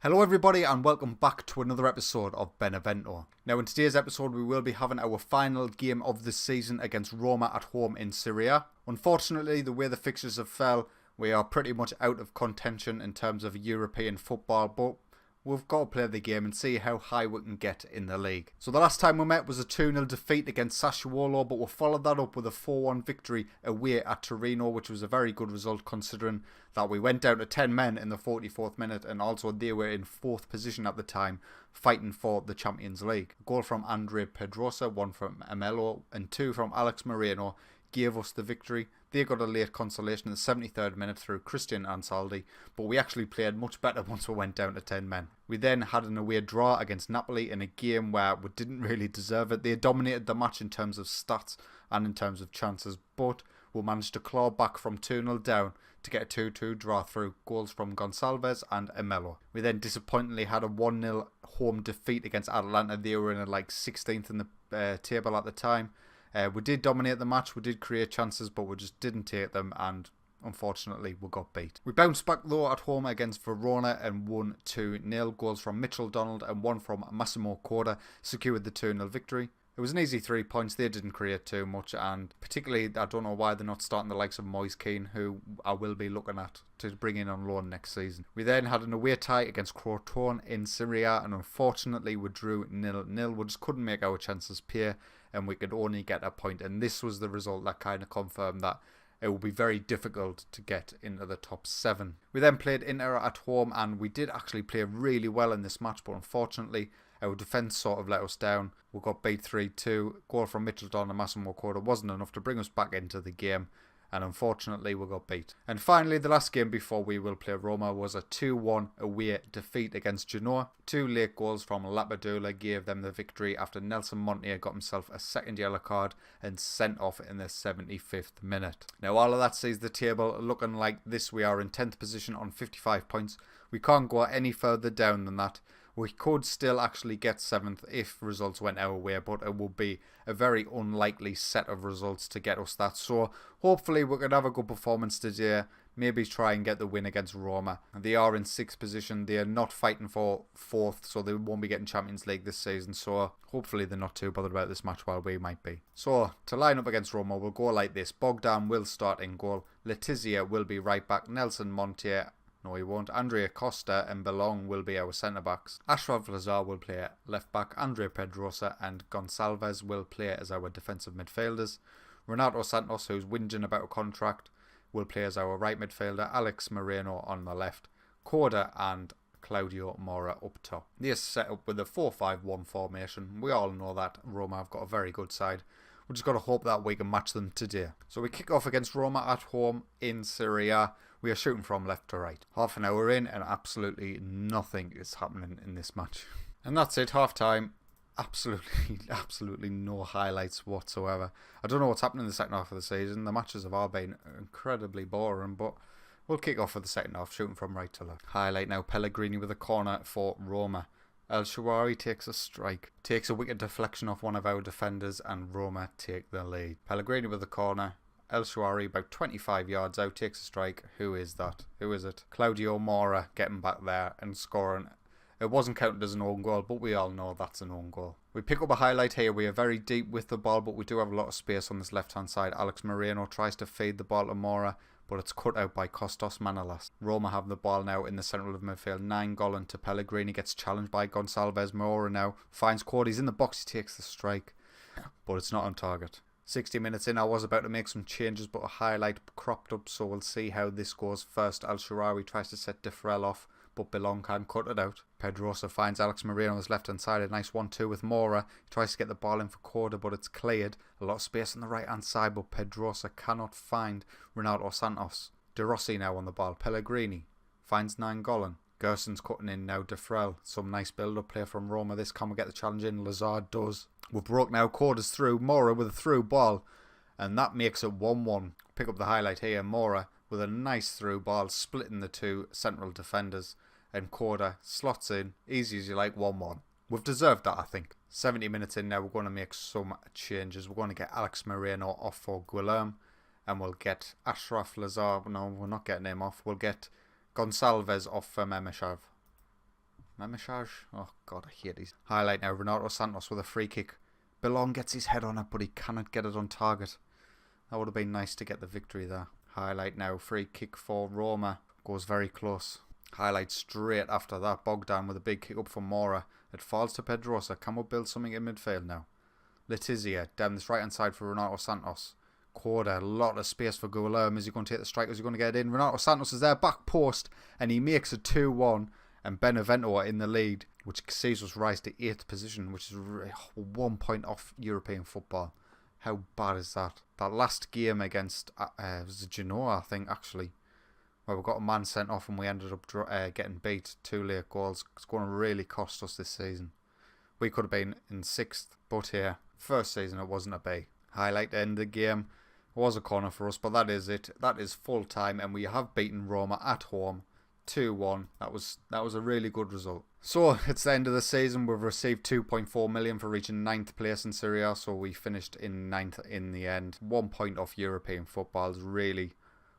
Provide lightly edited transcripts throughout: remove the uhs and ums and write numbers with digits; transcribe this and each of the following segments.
Hello everybody and welcome back to another episode of Benevento. Now in today's episode we will be having our final game of the season against Roma at home in Serie A. Unfortunately, the way the fixtures have fell, we are pretty much out of contention in terms of European football, but we've got to play the game and see how high we can get in the league. So the last time we met was a 2-0 defeat against Sassuolo, but we followed that up with a 4-1 victory away at Torino, which was a very good result considering that we went down to 10 men in the 44th minute, and also they were in 4th position at the time, fighting for the Champions League. A goal from Andrea Pedrosa, 1 from Amelio, and 2 from Alex Moreno gave us the victory. They got a late consolation in the 73rd minute through Christian Ansaldi, but we actually played much better once we went down to 10 men. We then had an away draw against Napoli in a game where we didn't really deserve it. They dominated the match in terms of stats and in terms of chances, but we managed to claw back from 2-0 down to get a 2-2 draw through goals from Gonçalves and Emelo. We then disappointingly had a 1-0 home defeat against Atalanta. They were in like 16th in the table at the time. We did dominate the match, we did create chances, but we just didn't take them, and unfortunately we got beat. We bounced back though at home against Verona and won 2-0. Goals from Mitchell Donald and 1 from Massimo Corda secured the 2-0 victory. It was an easy 3 points. They didn't create too much, and particularly I don't know why they're not starting the likes of Moise Keane, who I will be looking at to bring in on loan next season. We then had an away tie against Crotone in Serie A, and unfortunately we drew 0-0. We just couldn't make our chances pay, and we could only get a point, and this was the result that kind of confirmed that it will be very difficult to get into the top 7. We then played Inter at home, and we did actually play really well in this match, but unfortunately our defence sort of let us down. We got beat 3-2. Goal from Mitchell Don and Massimo Corda wasn't enough to bring us back into the game, and unfortunately we got beat. And finally, the last game before we will play Roma was a 2-1 away defeat against Genoa. 2 late goals from Lapadula gave them the victory after Nelson Montier got himself a second yellow card and sent off in the 75th minute. Now all of that sees the table looking like this. We are in 10th position on 55 points. We can't go any further down than that. We could still actually get 7th if results went our way, but it will be a very unlikely set of results to get us that. So hopefully we can have a good performance today, maybe try and get the win against Roma. They are in 6th position. They are not fighting for 4th, so they won't be getting Champions League this season. So hopefully they're not too bothered about this match while we might be. So to line up against Roma, we'll go like this. Bogdan will start in goal. Letizia will be right back. Nelson Montier, no, he won't. Andrea Costa and Belong will be our centre-backs. Ashraf Lazar will play left-back. Andrea Pedrosa and Gonçalves will play as our defensive midfielders. Renato Santos, who's whinging about a contract, will play as our right midfielder. Alex Moreno on the left. Corda and Claudio Mora up top. They're set up with a 4-5-1 formation. We all know that Roma have got a very good side. We've just got to hope that we can match them today. So we kick off against Roma at home in Serie A. We are shooting from left to right. Half an hour in and absolutely nothing is happening in this match. And that's it, half time. Absolutely no highlights whatsoever. I don't know what's happening in the second half of the season. The matches have all been incredibly boring, but we'll kick off with the second half, shooting from right to left. Highlight now, Pellegrini with a corner for Roma. El Shaarawy takes a strike, takes a wicked deflection off one of our defenders, and Roma take the lead. Pellegrini with the corner. El Shaarawy about 25 yards out takes a strike. Who is that? Who is it? Claudio Mora getting back there and scoring. It wasn't counted as an own goal, but we all know that's an own goal. We pick up a highlight here. We are very deep with the ball, but we do have a lot of space on this left-hand side. Alex Moreno tries to feed the ball to Mora, but it's cut out by Kostas Manolas. Roma have the ball now in the central of midfield. Nainggolan to Pellegrini, gets challenged by Gonçalves. Mora now finds Cordy. He's in the box, he takes the strike, but it's not on target. 60 minutes in, I was about to make some changes, but a highlight cropped up, so we'll see how this goes. First, El Shaarawy tries to set Defrel off, but Belong can cut it out. Pedrosa finds Alex Moreno on his left-hand side. A nice 1-2 with Mora. He tries to get the ball in for Corda, but it's cleared. A lot of space on the right-hand side, but Pedrosa cannot find Renato Santos. De Rossi now on the ball. Pellegrini finds Nainggolan. Gerson's cutting in now. Defrel. Some nice build-up play from Roma. This can we get the challenge in? Lazard does. We've broke now. Corda's through. Mora with a through ball. And that makes it 1-1. Pick up the highlight here. Mora with a nice through ball, splitting the two central defenders. And Corda slots in. Easy as you like. 1-1. We've deserved that, I think. 70 minutes in now. We're going to make some changes. We're going to get Alex Moreno off for Guilherme. And we'll get Ashraf Lazar. No, we're not getting him off. We'll get Gonçalves off for Memeshav. Namishaj. Oh god, I hate these. Highlight now, Renato Santos with a free kick. Belong gets his head on it, but he cannot get it on target. That would have been nice to get the victory there. Highlight now, free kick for Roma. Goes very close. Highlight straight after that. Bogdan with a big kick up for Mora. It falls to Pedrosa. Can we build something in midfield now? Letizia down this right hand side for Renato Santos. Quarter, a lot of space for Guilherme. Is he going to take the strike? Is he going to get it in? Renato Santos is there, back post, and he makes a 2-1. And Benevento are in the lead, which sees us rise to 8th position, which is 1 point off European football. How bad is that? That last game against was it Genoa, I think, actually, where we got a man sent off and we ended up getting beat 2 late goals. It's going to really cost us this season. We could have been in 6th, but here, first season it wasn't a B. Highlight to end the game. It was a corner for us, but that is it. That is full time, and we have beaten Roma at home 2-1. That was a really good result. So it's the end of the season. We've received 2.4 million for reaching 9th place in Serie A, so we finished in 9th in the end. 1 point off European football is really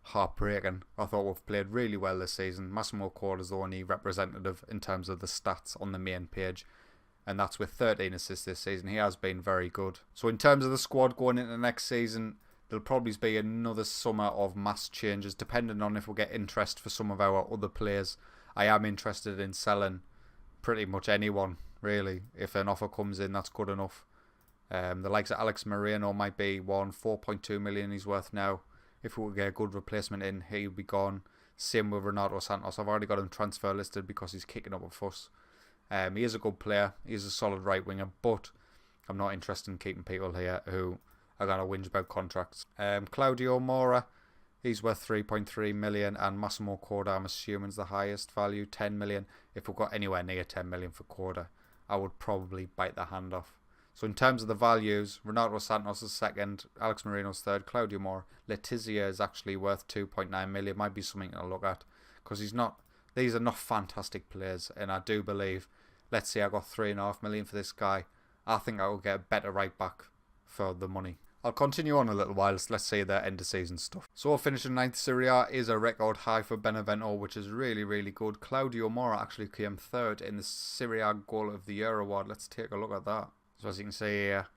heartbreaking. I thought we've played really well this season. Massimo Corda is the only representative in terms of the stats on the main page, and that's with 13 assists this season. He has been very good. So in terms of the squad going into next season, there'll probably be another summer of mass changes, depending on if we get interest for some of our other players. I am interested in selling pretty much anyone, really. If an offer comes in, that's good enough. The likes of Alex Moreno might be one. 4.2 million he's worth now. If we would get a good replacement in, he'll be gone. Same with Renato Santos. I've already got him transfer listed because he's kicking up a fuss. He is a good player. He's a solid right winger, but I'm not interested in keeping people here who are going to whinge about contracts. Claudio Mora, he's worth 3.3 million, and Massimo Corda, I'm assuming, is the highest value, 10 million. If we got anywhere near 10 million for Corda, I would probably bite the hand off. So in terms of the values, Renato Santos is second, Alex Moreno's third, Claudio Mora. Letizia is actually worth 2.9 million. Might be something to look at, because these are not fantastic players, and I do believe, let's say I got 3.5 million for this guy, I think I will get a better right back for the money. I'll continue on a little while. Let's see the end of season stuff. So finishing 9th Serie A is a record high for Benevento, which is really, really good. Claudio Mora actually came 3rd in the Serie A Goal of the Year award. Let's take a look at that. So as you can see here,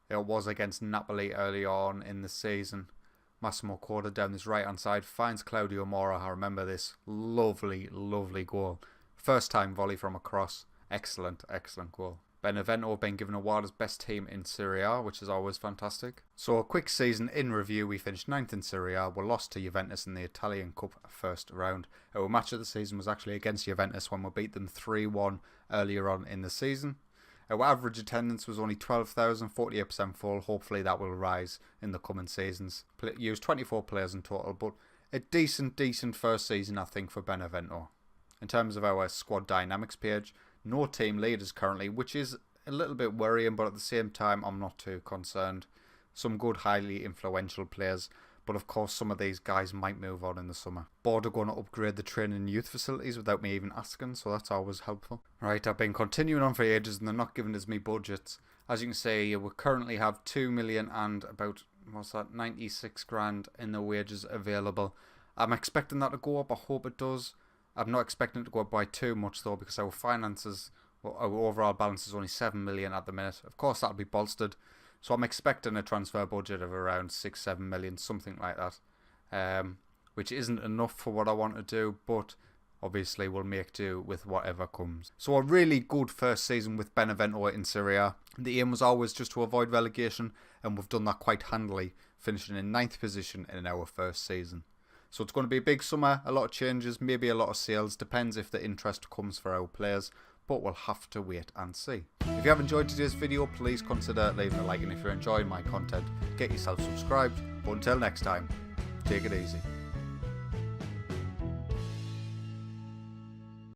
it was against Napoli early on in the season. Massimo Corda down this right hand side finds Claudio Mora. I remember this. Lovely, lovely goal. First time volley from across. Excellent, excellent goal. Benevento have been given award as best team in Serie A, which is always fantastic. So a quick season in review. We finished 9th in Serie A. We lost to Juventus in the Italian Cup first round. Our match of the season was actually against Juventus when we beat them 3-1 earlier on in the season. Our average attendance was only 12,000, 48% full. Hopefully that will rise in the coming seasons. Used 24 players in total, but a decent first season, I think, for Benevento. In terms of our squad dynamics page, no team leaders currently, which is a little bit worrying, but at the same time, I'm not too concerned. Some good, highly influential players, but of course, some of these guys might move on in the summer. Board are going to upgrade the training and youth facilities without me even asking, so that's always helpful. Right, I've been continuing on for ages, and they're not giving us me budgets. As you can see, we currently have 2 million and about, 96 grand in the wages available. I'm expecting that to go up. I hope it does. I'm not expecting it to go up by too much though, because our finances, our overall balance is only 7 million at the minute. Of course, that'll be bolstered. So I'm expecting a transfer budget of around 6-7 million, something like that. Which isn't enough for what I want to do, but obviously we'll make do with whatever comes. So a really good first season with Benevento in Serie A. The aim was always just to avoid relegation, and we've done that quite handily, finishing in 9th position in our first season. So it's going to be a big summer, a lot of changes, maybe a lot of sales, depends if the interest comes for our players, but we'll have to wait and see. If you have enjoyed today's video, please consider leaving a like, and if you're enjoying my content, get yourself subscribed. But until next time, take it easy.